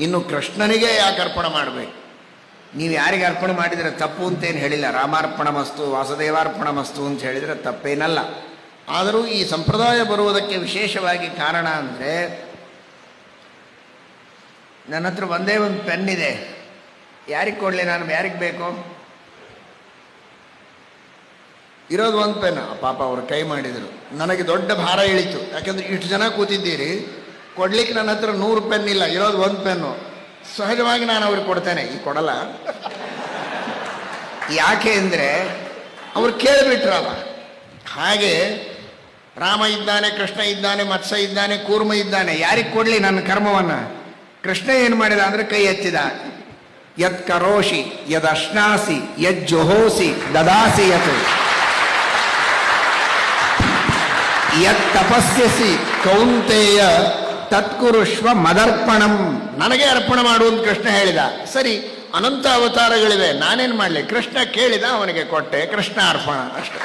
ಇನ್ನು ಕೃಷ್ಣನಿಗೆ ಯಾಕೆ ಅರ್ಪಣೆ ಮಾಡಬೇಕು? ನೀವು ಯಾರಿಗೆ ಅರ್ಪಣೆ ಮಾಡಿದರೆ ತಪ್ಪು ಅಂತೇನು ಹೇಳಿಲ್ಲ. ರಾಮಾರ್ಪಣ ಮಸ್ತು, ವಾಸುದೇವಾರ್ಪಣ ಮಸ್ತು ಅಂತ ಹೇಳಿದರೆ ತಪ್ಪೇನಲ್ಲ. ಆದರೂ ಈ ಸಂಪ್ರದಾಯ ಬರುವುದಕ್ಕೆ ವಿಶೇಷವಾಗಿ ಕಾರಣ ಅಂದರೆ, ನನ್ನ ಹತ್ರ ಒಂದೇ ಒಂದು ಪೆನ್ ಇದೆ, ಯಾರಿಗೆ ಕೊಡಲಿ ನಾನು? ಯಾರಿಗೆ ಬೇಕು? ಇರೋದು ಒಂದು ಪೆನ್. ಪಾಪ ಅವರು ಕೈ ಮಾಡಿದರು, ನನಗೆ ದೊಡ್ಡ ಭಾರ ಇಳಿತು. ಯಾಕೆಂದರೆ ಇಷ್ಟು ಜನ ಕೂತಿದ್ದೀರಿ, ಕೊಡ್ಲಿಕ್ಕೆ ನನ್ನ ಹತ್ರ 100 ಪೆನ್ ಇಲ್ಲ, ಇರೋದು ಒಂದು ಪೆನ್ನು. ಸಹಜವಾಗಿ ನಾನು ಅವ್ರಿಗೆ ಕೊಡ್ತೇನೆ, ಈಗ ಕೊಡಲ್ಲ. ಯಾಕೆ ಅಂದರೆ ಅವ್ರು ಕೇಳಿಬಿಟ್ರಲ್ಲ. ಹಾಗೆ ರಾಮ ಇದ್ದಾನೆ, ಕೃಷ್ಣ ಇದ್ದಾನೆ, ಮತ್ಸ್ಯ ಇದ್ದಾನೆ, ಕೂರ್ಮ ಇದ್ದಾನೆ, ಯಾರಿಗೆ ಕೊಡಲಿ ನನ್ನ ಕರ್ಮವನ್ನು? ಕೃಷ್ಣ ಏನು ಮಾಡಿದ ಅಂದರೆ ಕೈ ಎತ್ತಿದ. ಯತ್ ಕರೋಷಿ ಯದ್ ಅಶ್ನಾಸಿ ಯದ್ ಜೊಹೋಸಿ ದದಾಸಿ ಯತ್ ಯತ್ ತಪಸ್ಯಸಿ ಕೌಂತೆಯ ತತ್ಕುರುಷ್ವ ಮದರ್ಪಣಂ. ನನಗೆ ಅರ್ಪಣೆ ಮಾಡುವಂತ ಕೃಷ್ಣ ಹೇಳಿದ. ಸರಿ, ಅನಂತ ಅವತಾರಗಳಿವೆ, ನಾನೇನು ಮಾಡಲಿ? ಕೃಷ್ಣ ಕೇಳಿದ, ಅವನಿಗೆ ಕೊಟ್ಟೆ, ಕೃಷ್ಣ ಅರ್ಪಣ ಅಷ್ಟೇ.